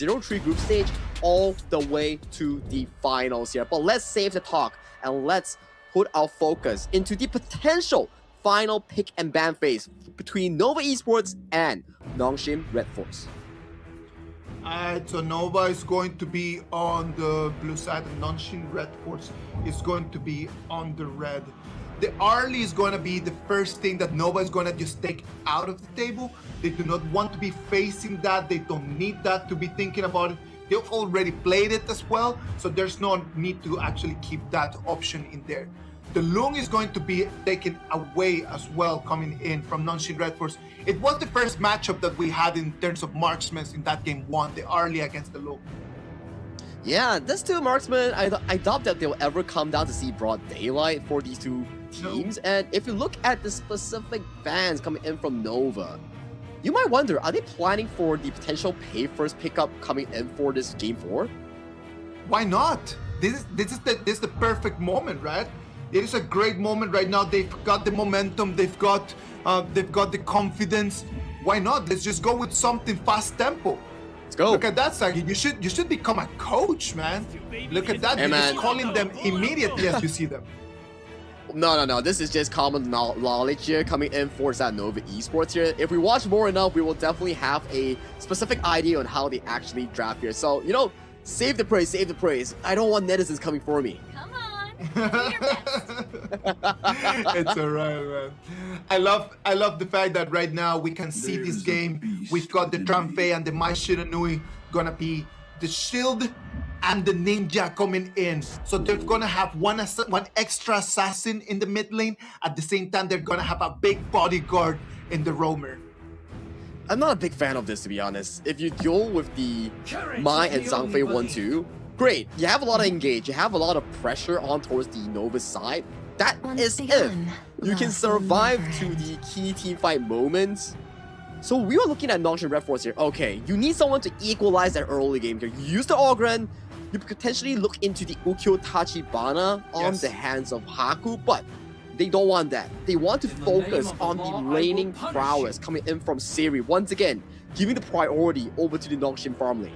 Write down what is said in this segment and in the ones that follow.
0-3 group stage all the way to the finals here. But let's save the talk and let's put our focus into the potential final pick and ban phase between Nova Esports and NONGSHIM REDFORCE. So Nova is going to be on the blue side and NONGSHIM REDFORCE is going to be on the red. The early is going to be the first thing that Nova is going to just take out of the table. They do not want to be facing that. They don't need that to be thinking about it. They've already played it as well, so there's no need to actually keep that option in there. The Lung is going to be taken away as well, coming in from NONGSHIM REDFORCE. It was the first matchup that we had in terms of marksmen in that game one, the early against the Lung. Yeah, this two marksmen, I doubt that they'll ever come down to see broad daylight for these two teams. No. And if you look at the specific bans coming in from Nova, you might wonder, are they planning for the potential pay first pickup coming in for this game 4? Why not? This is the perfect moment, right? It is a great moment right now. They've got the momentum, they've got the confidence. Why not? Let's just go with something fast tempo. Let's go. Look at that, Sagi. You should become a coach, man. Look at that. Hey, You're man. just calling them immediately as you see them. No. This is just common knowledge here coming in for that Nova Esports here. If we watch more enough, we will definitely have a specific idea on how they actually draft here. So, you know, save the praise, save the praise. I don't want netizens coming for me. Come on, do your best. It's alright, man. I love the fact that right now we can see this game. We've got the Tramfe and the Mai Shiranui gonna be the shield and the ninja coming in. So they're gonna have one extra assassin in the mid lane. At the same time, they're gonna have a big bodyguard in the roamer. I'm not a big fan of this, to be honest. If you duel with the Mai and Zhangfei 1-2, great. You have a lot of engage. You have a lot of pressure on towards the Nova side. That is if you can survive to the key team fight moments. So we were looking at NONGSHIM REDFORCE here. Okay, you need someone to equalize that early game here. You use the Ogren. You could potentially look into the Ukyo Tachibana on the hands of Haku, but they don't want that. They want to focus on the laning prowess coming in from Siri. Once again, giving the priority over to the NONGSHIM farm lane.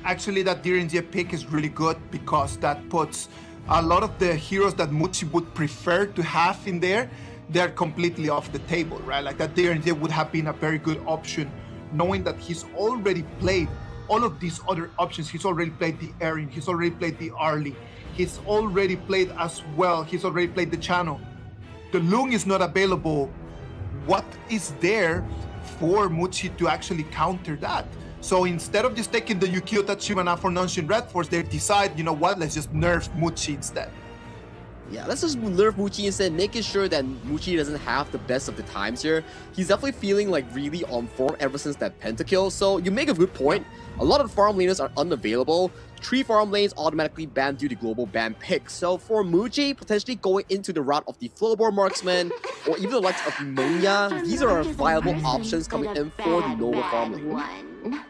Actually, that Direnjie pick is really good because that puts a lot of the heroes that Muchi would prefer to have in there, they're completely off the table, right? Like that Direnjie would have been a very good option, knowing that he's already played all of these other options. He's already played the Erin, he's already played the Arlie, he's already played as well, he's already played the channel. The Lung is not available. What is there for Muchi to actually counter that? So instead of just taking the Yukio Tachibana for NONGSHIM REDFORCE, they decide, you know what, let's just nerf Muchi instead. Yeah, let's just nerf Muchi instead, making sure that Muchi doesn't have the best of the times here. He's definitely feeling like really on form ever since that pentakill. So you make a good point. A lot of the farm laners are unavailable. 3 farm lanes automatically banned due to global ban pick. So for Muji, potentially going into the route of the Flowborn Marksman or even the likes of Monya, these are viable options coming in for the Nova farm lane.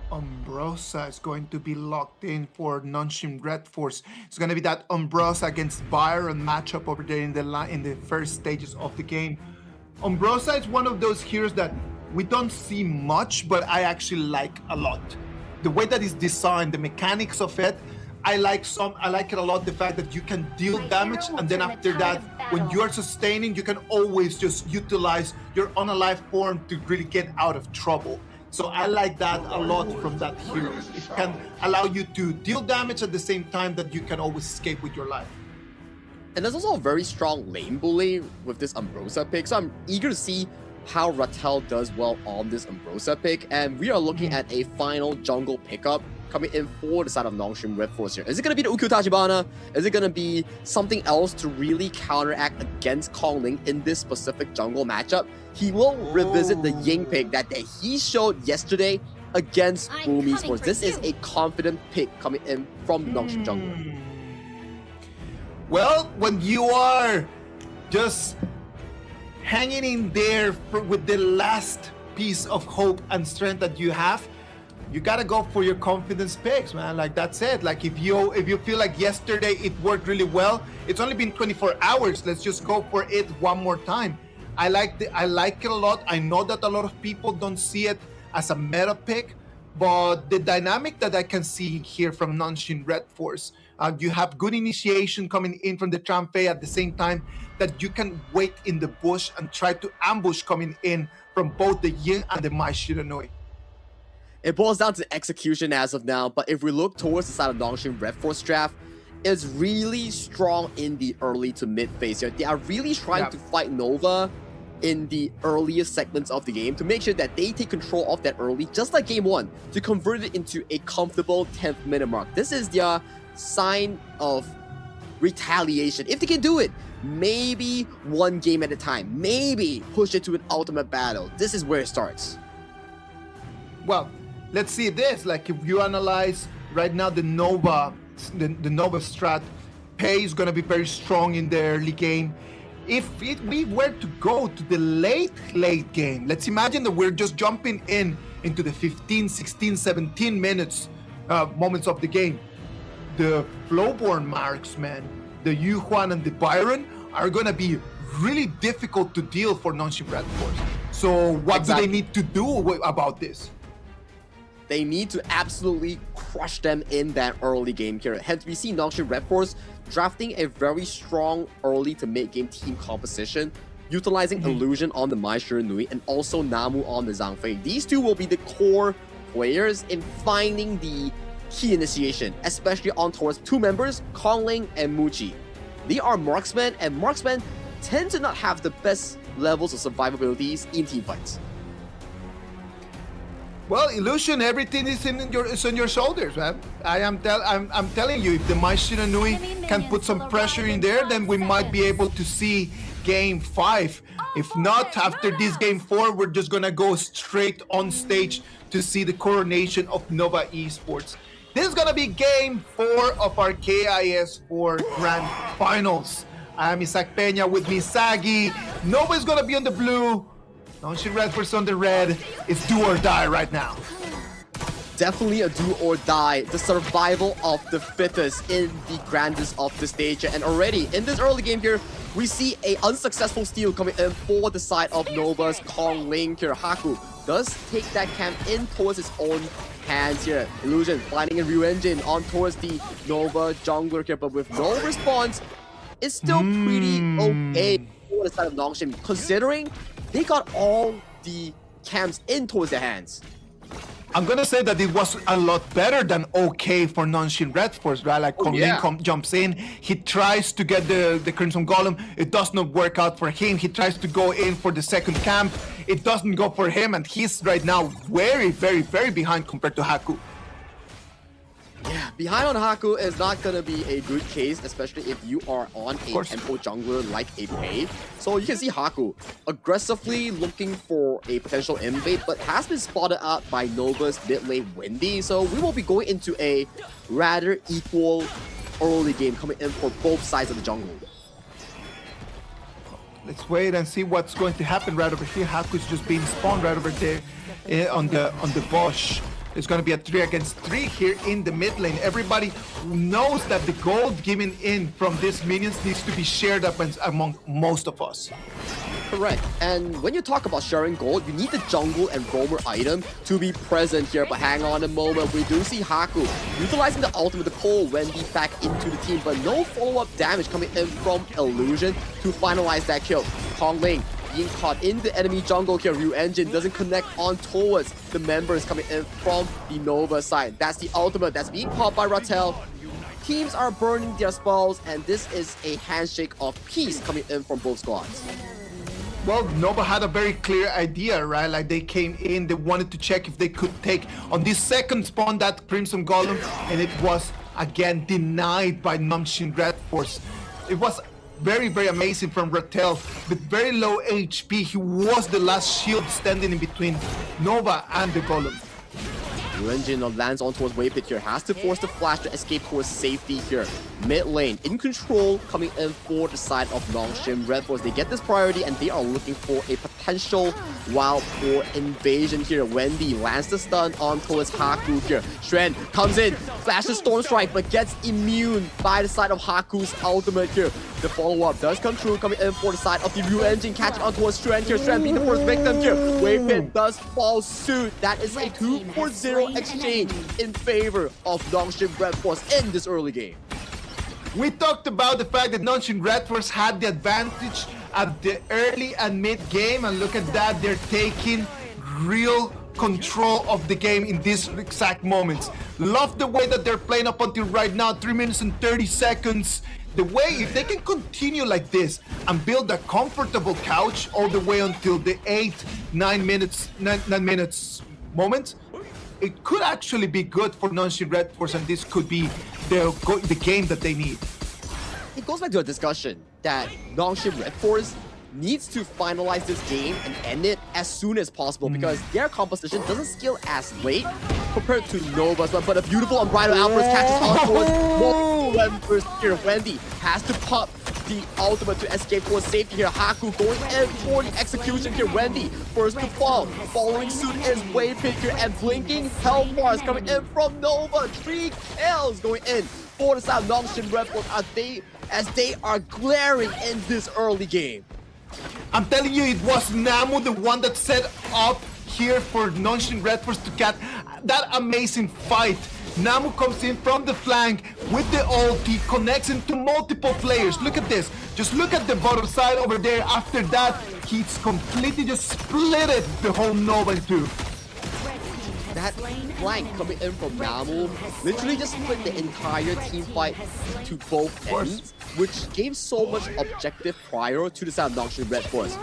Umbrosa is going to be locked in for NONGSHIM REDFORCE. It's going to be that Umbrosa against Byron matchup over there in the first stages of the game. Umbrosa is one of those heroes that we don't see much, but I actually like a lot. The way that it's designed, the mechanics of it, I like it a lot. The fact that you can deal damage, and then after that, when you are sustaining, you can always just utilize your unalive form to really get out of trouble. So I like that a lot from that hero. It can allow you to deal damage at the same time that you can always escape with your life. And there's also a very strong lane bully with this Umbrosa pick. So I'm eager to see how Rattel does well on this Umbrosa pick. And we are looking at a final jungle pickup coming in for the side of NONGSHIM REDFORCE here. Is it going to be the Ukyo Tachibana? Is it going to be something else to really counteract against Kong Ling in this specific jungle matchup? He will revisit the Ying pick that he showed yesterday against Boom Esports. This is a confident pick coming in from the NONGSHIM jungle. Well, when you are just hanging in there with the last piece of hope and strength that you have, you gotta go for your confidence picks, man. Like that's it. Like if you feel like yesterday it worked really well, it's only been 24 hours. Let's just go for it one more time. I like it a lot. I know that a lot of people don't see it as a meta pick. But the dynamic that I can see here from NONGSHIM REDFORCE, you have good initiation coming in from the Trampe at the same time that you can wait in the bush and try to ambush coming in from both the Yin and the Mai Shiranui. It boils down to execution as of now, but if we look towards the side of NONGSHIM REDFORCE draft, it's really strong in the early to mid phase here. They are really trying to fight Nova in the earliest segments of the game to make sure that they take control of that early, just like game 1, to convert it into a comfortable 10th minute mark. This is their sign of retaliation. If they can do it, maybe one game at a time, maybe push it to an ultimate battle. This is where it starts. Well, let's see this. Like, if you analyze right now the Nova strat, Pei is going to be very strong in the early game. If we were to go to the late game, let's imagine that we're just jumping into the 15, 16, 17 minutes moments of the game. The Flowborn marksmen, the Yu Huan and the Byron, are going to be really difficult to deal for NONGSHIM REDFORCE. So what do they need to do about this? They need to absolutely crush them in that early game here. Hence, we see NONGSHIM REDFORCE drafting a very strong early to mid game team composition, utilizing Illusion on the Mai Shiranui and also Namu on the Zhangfei. These two will be the core players in finding the key initiation, especially on towards two members, Kongling and Muji. They are marksmen, and marksmen tend to not have the best levels of survivabilities in team fights. Well, Illusion, everything is on your shoulders, man. I'm telling you, if the Mai Shiranui can put some pressure in there, then we might be able to see game 5. If not, after this game 4, we're just gonna go straight on stage to see the coronation of Nova Esports. This is gonna be game 4 of our KIS4 Grand Finals. I'm Isaac Peña with Misagi. Nova is gonna be on the blue. NONGSHIM REDFORCE on the red. It's do or die right now. Definitely a do or die. The survival of the fittest in the grandest of the stage. And already in this early game here, we see a unsuccessful steal coming in for the side of Nova's Kongling here. Haku does take that camp in towards his own hands here. Illusion finding a Ryu Engine on towards the Nova jungler here, but with no response, it's still pretty okay for the side of NONGSHIM, considering they got all the camps in towards their hands. I'm gonna say that it was a lot better than okay for NONGSHIM REDFORCE, right? Like Kongling jumps in, he tries to get the Crimson Golem, it does not work out for him, he tries to go in for the second camp, it doesn't go for him, and he's right now very, very, very behind compared to Haku. Yeah, behind on Haku is not gonna be a good case, especially if you are on a tempo jungler like a Pei. So you can see Haku aggressively looking for a potential invade, but has been spotted out by Nova's mid lane Wendy. So we will be going into a rather equal early game coming in for both sides of the jungle. Let's wait and see what's going to happen right over here. Haku's just being spawned right over there on the bush. It's going to be a 3 against 3 here in the mid lane. Everybody knows that the gold given in from these minions needs to be shared up among most of us. Correct. And when you talk about sharing gold, you need the jungle and roamer item to be present here. But hang on a moment, we do see Haku utilizing the ultimate to pull Wendy back into the team, but no follow-up damage coming in from Illusion to finalize that kill. Kongling being caught in the enemy jungle here. Ryu Engine doesn't connect on towards the members coming in from the Nova side. That's the ultimate that's being caught by Rattel. Teams are burning their spells, and this is a handshake of peace coming in from both squads. Well, Nova had a very clear idea, right? Like, they came in, they wanted to check if they could take on this second spawn that Crimson Golem, and it was again denied by NONGSHIM REDFORCE. It was very, very amazing from Rattel. With very low HP, he was the last shield standing in between Nova and the Golem. Ryu Engine lands on towards Wave Pit here, has to force the flash to escape towards safety here. Mid lane, in control, coming in for the side of NONGSHIM REDFORCE. They get this priority and they are looking for a potential wild boar invasion here. Wendy lands the stun on towards Haku here. Shren comes in, flashes Storm Strike, but gets immune by the side of Haku's ultimate here. The follow-up does come true, coming in for the side of the Blue Engine, catching on towards Strand here. Strand being the first victim here. Wave Pit does fall suit. That is a 2-0 exchange in favor of NONGSHIM REDFORCE in this early game. We talked about the fact that NONGSHIM REDFORCE had the advantage at the early and mid game, and look at that, they're taking real control of the game in these exact moments. Love the way that they're playing up until right now, 3 minutes and 30 seconds. The way, if they can continue like this and build a comfortable couch all the way until the 9 minutes moment, it could actually be good for NONGSHIM REDFORCE, and this could be the game that they need. It goes back to a discussion that NONGSHIM REDFORCE needs to finalize this game and end it as soon as possible because their composition doesn't scale as late compared to Nova's, but a beautiful unbridled outburst catches on towards multiple members here. Wendy has to pop the ultimate to escape towards safety here. Haku going in for the execution here. Wendy first to fall. Following suit is Wave Pit here, and blinking Hellfire coming in from Nova. 3 kills going in for the side of NONGSHIM REDFORCE as they are glaring in this early game. I'm telling you, it was Namu, the one that set up here for NONGSHIM REDFORCE to get that amazing fight. Namu comes in from the flank with the ulti, connects into multiple players. Look at this. Just look at the bottom side over there. After that, he's completely just split it, the whole Nova in two. That flank coming in from Namu literally just split the entire team fight to both ends, which gave so much objective prior to the side of NONGSHIM REDFORCE.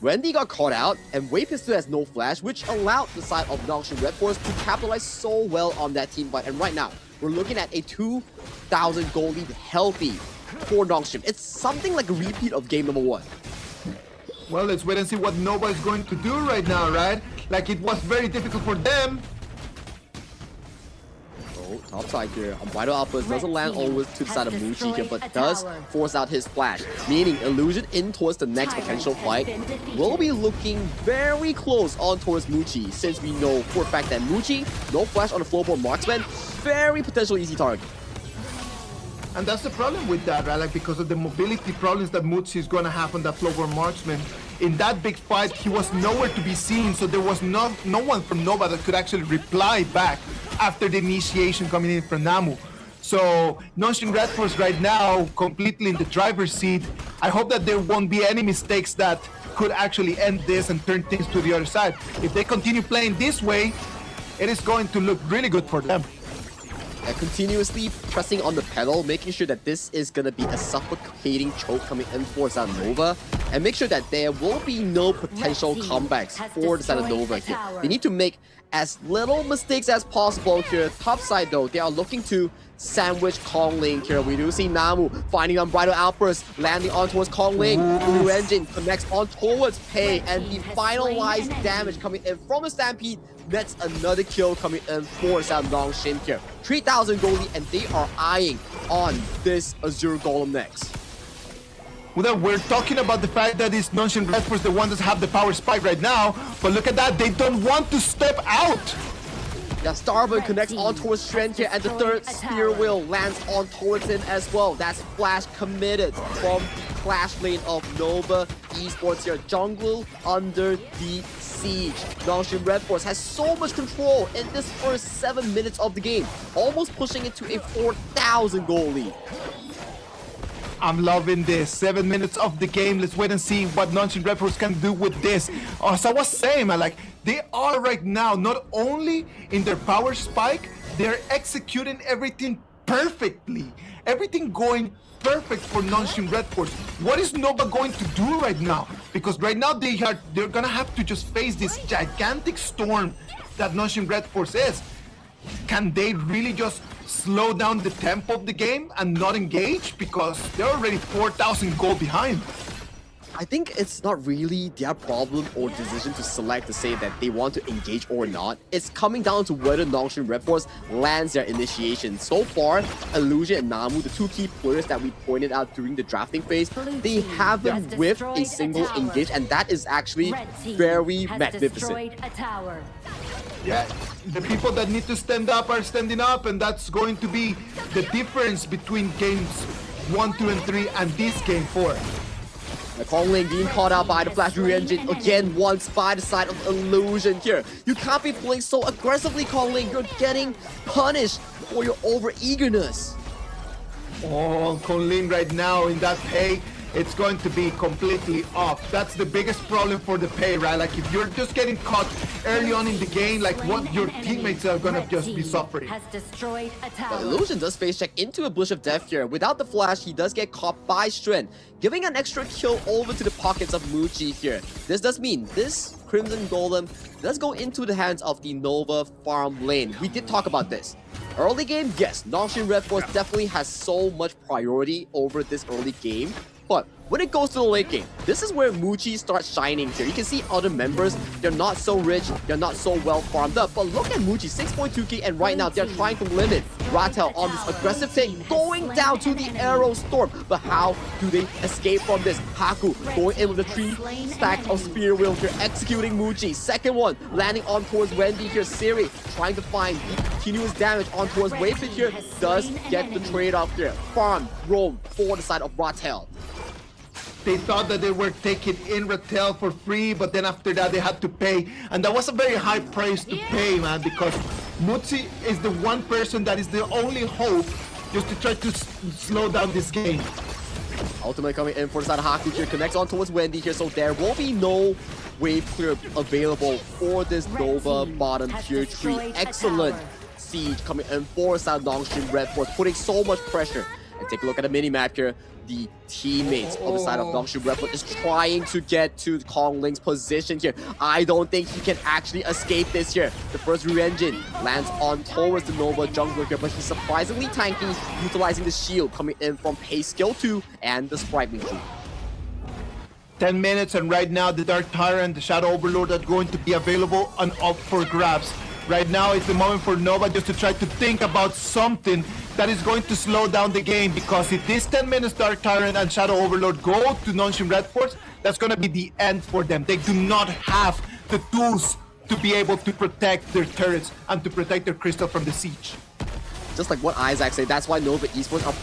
Wendy got caught out, and Wave Pit still has no flash, which allowed the side of NONGSHIM REDFORCE to capitalize so well on that team fight. And right now, we're looking at a 2,000 goal lead healthy for NONGSHIM. It's something like a repeat of game number 1. Well, let's wait and see what Nova is going to do right now, right? Like, it was very difficult for them. Oh, top side here. Unbridled outburst doesn't land always to the side of Muchi here, but does force out his flash, meaning Illusion in towards the next potential fight will be looking very close on towards Muchi, since we know for a fact that Muchi, no flash on the floorboard marksman, very potential easy target. And that's the problem with that, right? Like, because of the mobility problems that Muchi is going to have on that floorboard marksman. In that big fight, he was nowhere to be seen, so there was no one from Nova that could actually reply back after the initiation coming in from Namu. So NONGSHIM REDFORCE right now completely in the driver's seat. I hope that there won't be any mistakes that could actually end this and turn things to the other side. If they continue playing this way, it is going to look really good for them. Continuously pressing on the pedal, making sure that this is going to be a suffocating choke coming in for Side Nova, and make sure that there will be no potential comebacks for the Side Nova here. They need to make as little mistakes as possible here. Top side though, they are looking to sandwich Kong Link here. We do see Namu finding Unbridled Outburst, landing on towards Kong Link. Blue Engine connects on towards Pei, and the finalized damage coming in from the Stampede nets another kill coming in for Sam NONGSHIM here. 3,000 goalie, and they are eyeing on this Azure Golem next. Well, we're talking about the fact that it's NONGSHIM REDFORCE the one that have the power spike right now, but look at that, they don't want to step out. Yeah, Starboy connects on towards Strand here, and the third spear wheel lands on towards him as well. That's flash committed from Clash Lane of Nova Esports here. Jungle under the siege. NONGSHIM REDFORCE has so much control in this first 7 minutes of the game, almost pushing it to a 4,000 goal lead. I'm loving this. 7 minutes of the game. Let's wait and see what NONGSHIM REDFORCE can do with this. As I was saying, man, like, they are right now not only in their power spike, they're executing everything perfectly. Everything going perfect for NONGSHIM REDFORCE. What is Nova going to do right now? Because right now they're gonna have to just face this gigantic storm that NONGSHIM REDFORCE is. Can they really just slow down the tempo of the game and not engage? Because they're already 4,000 gold behind. I think it's not really their problem or decision to select to say that they want to engage or not. It's coming down to whether NONGSHIM REDFORCE lands their initiation. So far, Illusion and Namu, the two key players that we pointed out during the drafting phase, they haven't whiffed a single engage, and that is actually very magnificent. Yeah, the people that need to stand up are standing up, and that's going to be the difference between games 1, 2, and 3, and this game 4. Kong Ling being caught out by the Flash Re-Engine again once by the side of Illusion here. You can't be playing so aggressively, Kong Ling. You're getting punished for your over-eagerness. Oh, Colin right now in that pay, it's going to be completely off. That's the biggest problem for the pay, right? Like if you're just getting caught early on in the game, like what your teammates are gonna just be suffering. Has destroyed a tower. But Illusion does face check into a Bush of Death here. Without the flash, he does get caught by Strength, giving an extra kill over to the pockets of Muchi here. This does mean this Crimson Golem does go into the hands of the Nova farm lane. We did talk about this. Early game, yes, NONGSHIM REDFORCE definitely has so much priority over this early game. But when it goes to the late game, this is where Muchi starts shining here. You can see other members, they're not so rich, they're not so well farmed up. But look at Muchi, 6.2k, and right now they're trying to limit Ratel on this aggressive take, going down to the Arrow Storm. But how do they escape from this? Haku going in with the 3 stacks of Spear Wheel here, executing Muchi. Second one, landing on towards Wendy here. Siri trying to find the continuous damage on towards Wayfit here, does get the trade-off here. Farm, roam for the side of Ratel. They thought that they were taking in Ratel for free, but then after that they had to pay. And that was a very high price to pay, man, because Mutsi is the one person that is the only hope just to try to slow down this game. Ultimately coming in for the side of Haku here, connects on towards Wendy here, so there will be no wave clear available for this Nova bottom tier 3. Excellent siege coming in for the side of NONGSHIM REDFORCE, putting so much pressure. And take a look at the mini-map here. The teammates on the side of NONGSHIM REDFORCE is trying to get to Kong Ling's position here. I don't think he can actually escape this here. The first Re-Engine lands on towards the Nova jungler here, but he's surprisingly tanky, utilizing the shield coming in from Pace Skill 2 and the Sprite Wing 2. 10 minutes, and right now the Dark Tyrant, the Shadow Overlord are going to be available and up for grabs. Right now it's the moment for Nova just to try to think about something that is going to slow down the game, because if this 10 minutes Dark Tyrant and Shadow Overlord go to NONGSHIM REDFORCE, that's going to be the end for them. They do not have the tools to be able to protect their turrets and to protect their crystal from the siege. Just like what Isaac said, that's why Nova Esports are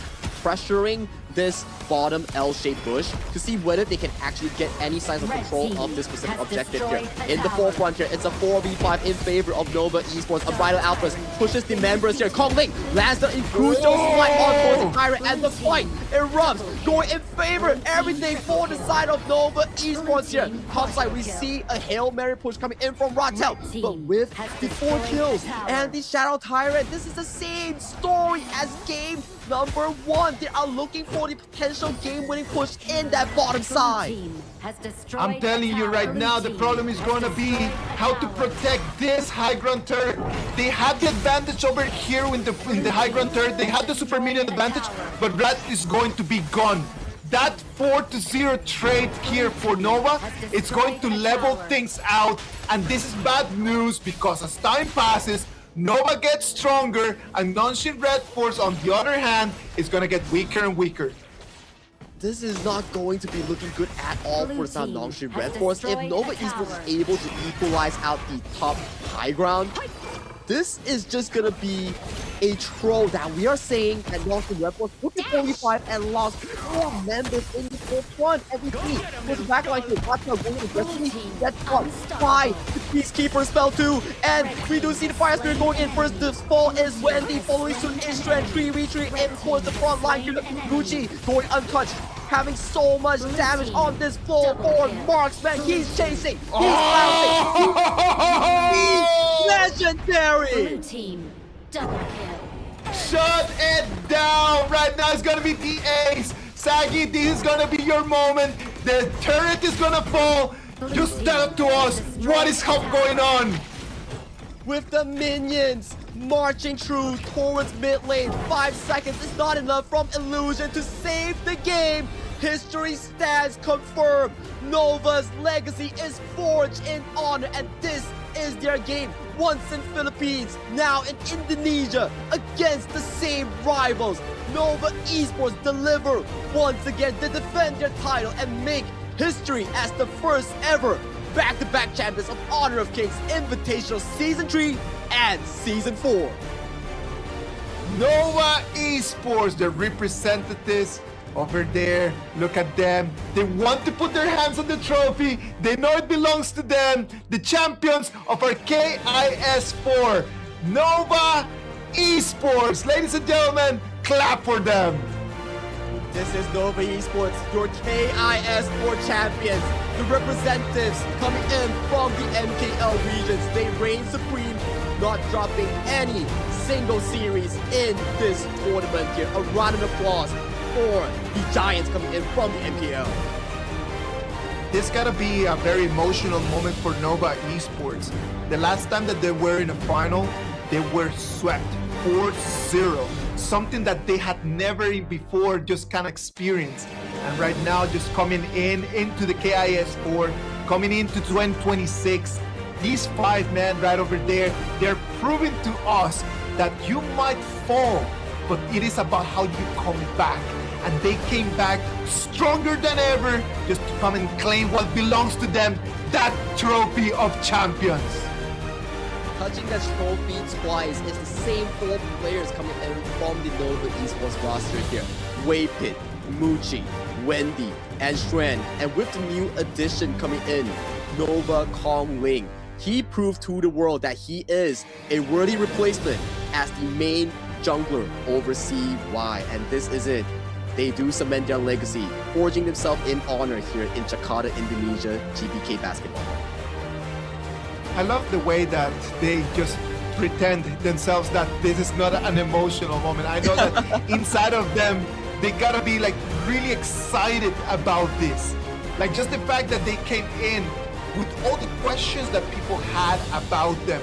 pressuring this bottom L-shaped bush to see whether they can actually get any signs of control of this specific objective here. In the forefront here, it's a 4v5 in favor of Nova Esports. Unbridled Alphas pushes the members here. Kong Ling lands the crucial slide on towards the Tyrant, and the fight erupts, going in favor. Everything for the side of Nova Esports here. Top side, we see a Hail Mary push coming in from Ratel, but with the 4 kills and the Shadow Tyrant, this is the same story as game number 1. They are looking for the potential game-winning push in that bottom side. I'm telling you right now, the problem is going to be how to protect this high ground turret. They have the advantage over here in the high ground turret. They have the super minion advantage, but Rat is going to be gone. That 4-0 trade here for Nova, it's going to level things out, and this is bad news because as time passes, Nova gets stronger, and NONGSHIM REDFORCE, on the other hand, is going to get weaker and weaker. This is not going to be looking good at all for the NONGSHIM REDFORCE. If Nova Esports is able to equalize out the top high ground, this is just gonna be a troll that we are saying that NONGSHIM REDFORCE took the 45 and lost 4 members in the forefront. And we see with the backline here, Ratel going aggressively, that's caught by the Peacekeeper spell too. And we do see the Fire Spirit going in first. The fall is Wendy, following soon is Strand, 3v3 in towards the front line here. Gucci going untouched, having so much damage on this full board. Marksman, he's chasing, he's bouncing, he's legendary! Blue team, double kill. Shut it down! Right now it's gonna be the ace. Saggy, this is gonna be your moment. The turret is gonna fall. Just tell to us what is going on. With the minions marching through towards mid lane, 5 seconds is not enough from Illusion to save the game. History stands confirmed. Nova's legacy is forged in honor, and this is their game. Once in Philippines, now in Indonesia, against the same rivals. Nova Esports deliver once again to defend their title and make history as the first ever back-to-back champions of Honor of Kings Invitational Season 3 and Season 4. Nova Esports, the representatives over there. Look at them. They want to put their hands on the trophy. They know it belongs to them. The champions of our KIS4 Nova Esports. Ladies and gentlemen, clap for them. This is Nova Esports, your KIS4 champions. The representatives coming in from the MKL regions. They reign supreme, not dropping any single series in this tournament here. A round of applause for the Giants coming in from the MKL. This gotta be a very emotional moment for Nova Esports. The last time that they were in a final, they were swept 4-0. Something that they had never before just kind of experienced. And right now, just coming into the KIS4, coming into 2026, these 5 men right over there, they're proving to us that you might fall, but it is about how you come back. And they came back stronger than ever just to come and claim what belongs to them, that trophy of champions. Touching that trophy twice is the same 4 players coming in from the Nova Esports roster here. Waypit, Muchi, Wendy, and Shuen. And with the new addition coming in, Nova Kong Ling, he proved to the world that he is a worthy replacement as the main jungler over CY. And this is it. They do cement their legacy, forging themselves in honor here in Jakarta, Indonesia, GBK basketball. I love the way that they just pretend themselves that this is not an emotional moment. I know that inside of them, they gotta be like really excited about this. Like just the fact that they came in with all the questions that people had about them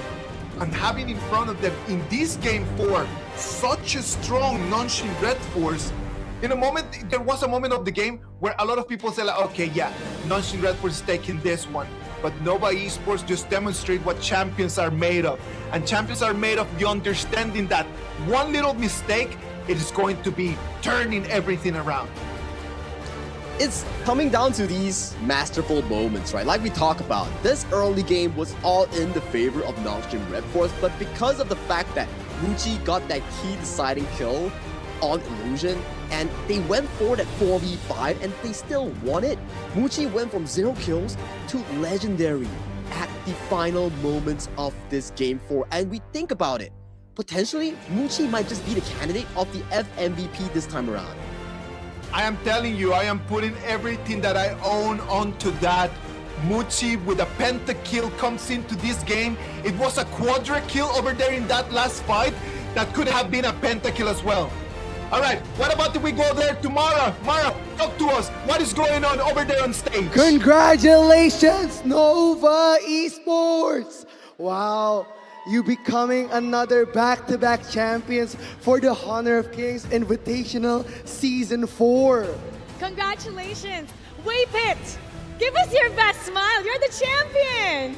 and having in front of them in this game 4, such a strong NONGSHIM REDFORCE. In a moment, there was a moment of the game where a lot of people said, like, okay, yeah, NONGSHIM REDFORCE is taking this one. But Nova Esports just demonstrate what champions are made of. And champions are made of the understanding that one little mistake, it is going to be turning everything around. It's coming down to these masterful moments, right? Like we talk about, this early game was all in the favor of NONGSHIM REDFORCE, but because of the fact that Muchi got that key deciding kill on Illusion, and they went for that 4v5 and they still won it. Muchi went from 0 kills to legendary at the final moments of this game 4. And we think about it, potentially Muchi might just be the candidate of the FMVP this time around. I am telling you, I am putting everything that I own onto that. Muchi with a pentakill comes into this game. It was a quadra kill over there in that last fight that could have been a pentakill as well. All right, what about if we go there to Mara? Mara, talk to us. What is going on over there on stage? Congratulations, Nova Esports! Wow, you becoming another back-to-back champions for the Honor of Kings Invitational Season 4. Congratulations! Waypit! Give us your best smile. You're the champion!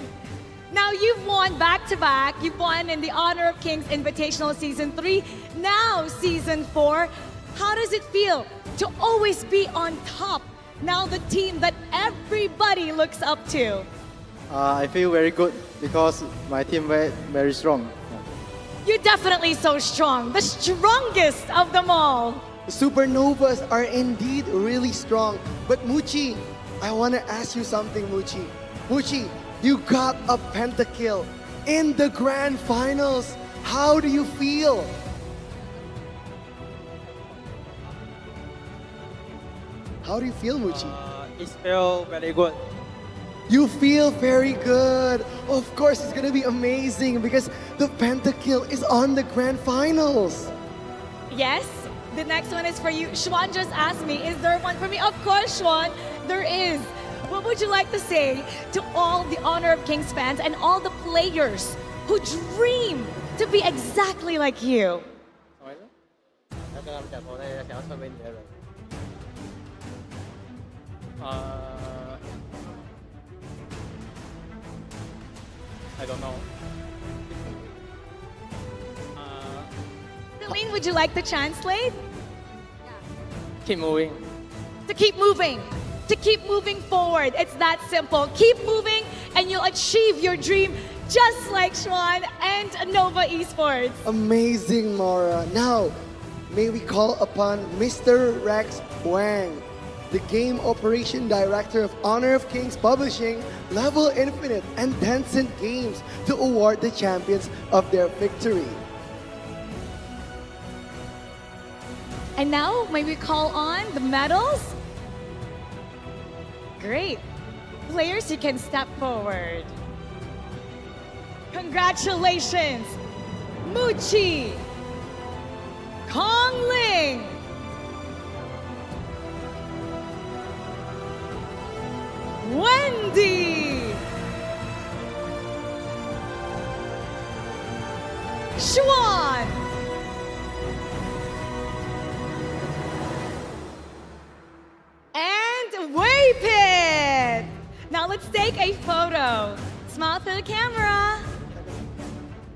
Now you've won back-to-back. You've won in the Honor of Kings Invitational Season 3. Now Season 4. How does it feel to always be on top? Now the team that everybody looks up to. I feel very good because my team very strong. You're definitely so strong. The strongest of them all. The Supernovas are indeed really strong. But Muchi, I want to ask you something, Muchi. Muchi, you got a pentakill in the grand finals. How do you feel? How do you feel, Muchi? It feels very good. You feel very good. Of course, it's gonna be amazing because the pentakill is on the grand finals. Yes, the next one is for you. Shwan just asked me, is there one for me? Of course, Shwan, there is. What would you like to say to all the Honor of Kings fans and all the players who dream to be exactly like you? I don't know. Celine, would you like to translate? Keep moving. To keep moving. To keep moving forward. It's that simple. Keep moving and you'll achieve your dream just like Shwan and Nova Esports. Amazing, Mara. Now, may we call upon Mr. Rex Wang, the Game Operation Director of Honor of Kings Publishing, Level Infinite, and Tencent Games to award the champions of their victory. And now, may we call on the medals? Great. Players, you can step forward. Congratulations, Muchi, Kong Ling, Wendy, Xuan, and Wei Pit. Now let's take a photo. Smile to the camera.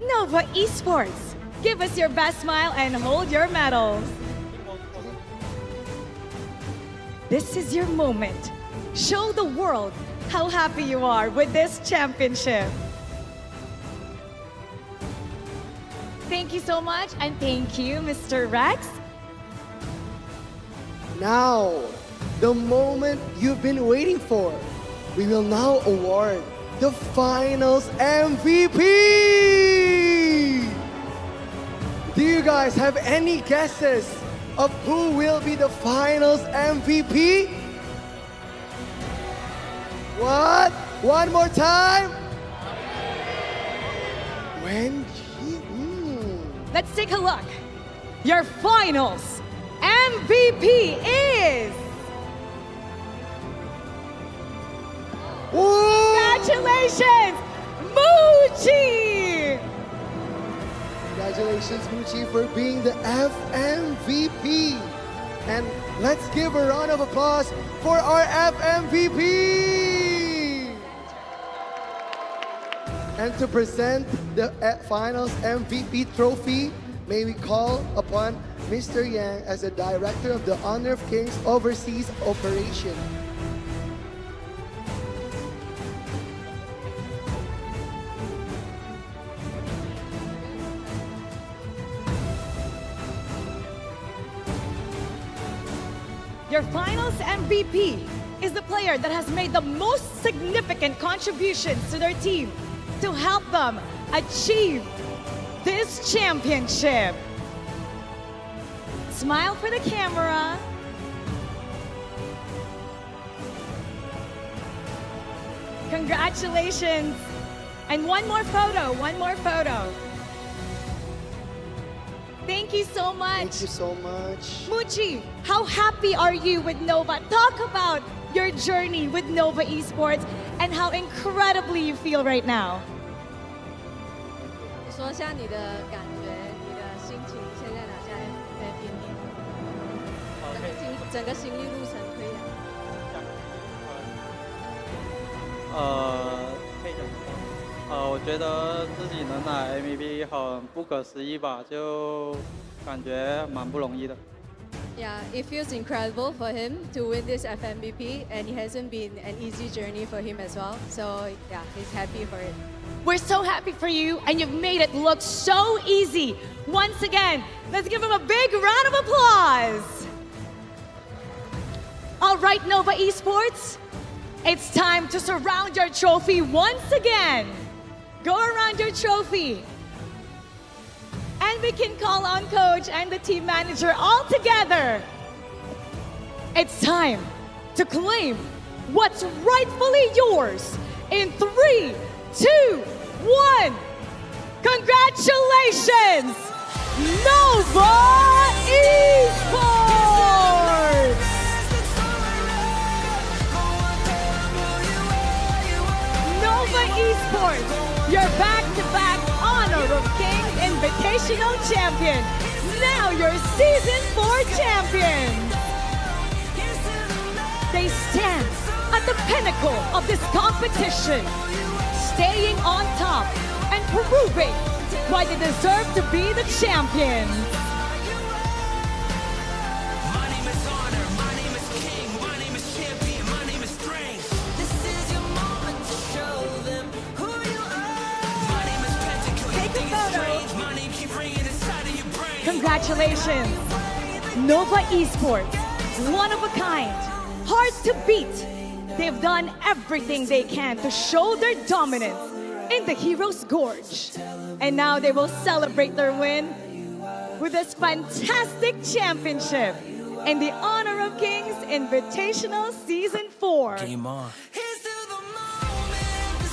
Nova Esports, give us your best smile and hold your medals. This is your moment. Show the world how happy you are with this championship. Thank you so much, and thank you, Mr. Rex. Now, the moment you've been waiting for. We will now award the Finals MVP! Do you guys have any guesses of who will be the Finals MVP? What? One more time? Let's take a look. Your Finals MVP is... Congratulations, Muchi! Congratulations, Muchi, for being the FMVP. And let's give a round of applause for our FMVP! And to present the Finals MVP trophy, may we call upon Mr. Yang as the Director of the Honor of Kings Overseas Operation. Your Finals MVP is the player that has made the most significant contributions to their team to help them achieve this championship. Smile for the camera. Congratulations. And one more photo, one more photo. Thank you so much. Thank you so much. Muchi, how happy are you with Nova? Talk about your journey with Nova Esports and how incredibly you feel right now. 说一下你的感觉，你的心情现在哪下 FMVP？整个心路程推演。我觉得自己能拿 MVP 很不可思议吧，就感觉蛮不容易的。Yeah, it feels incredible for him to win this FMVP, and it hasn't been an easy journey for him as well. So yeah, he's happy for it. We're so happy for you, and you've made it look so easy. Once again, let's give him a big round of applause. All right, Nova Esports, it's time to surround your trophy once again. Go around your trophy. And we can call on coach and the team manager all together. It's time to claim what's rightfully yours in 3, 2, 1. Congratulations, Nova Esports! Nova Esports, your back-to-back Honor of Kings Invitational Champion. Now your Season 4 champions. They stand at the pinnacle of this competition, staying on top and proving why they deserve to be the champions. My name is Honor, my name is King, my name is Champion, my name is Strength. This is your moment to show them who you are. My name is Pentacle, Take a photo. my name keep ringing inside of your brain. Congratulations. Nova Esports, one of a kind, hard to beat. They've done everything they can to show their dominance in the Heroes Gorge. And now they will celebrate their win with this fantastic championship in the Honor of Kings Invitational Season 4. Game on.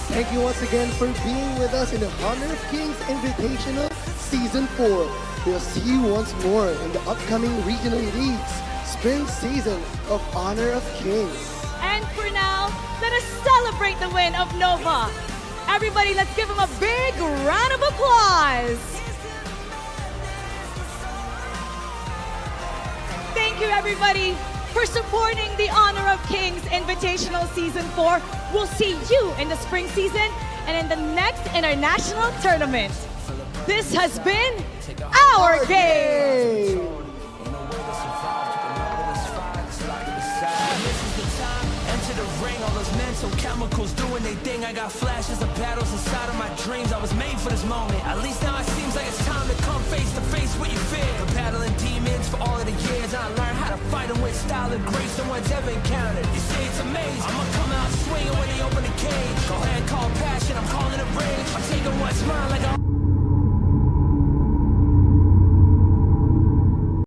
Thank you once again for being with us in the Honor of Kings Invitational Season 4. We'll see you once more in the upcoming Regional Leagues Spring Season of Honor of Kings. And for now, let us celebrate the win of Nova. Everybody, let's give them a big round of applause. Thank you, everybody, for supporting the Honor of Kings Invitational Season 4. We'll see you in the spring season and in the next international tournament. This has been our game. Enter the ring, all those mental chemicals doing their thing. I got flashes of battles inside of my dreams. I was made for this moment. At least now it seems like it's time to come face to face with your fear. Been battling demons for all of the years, and I learned how to fight them with style and grace no one's ever encountered. You say it's amazing. I'ma come out swinging when they open the cage. Go ahead, call passion. I'm calling it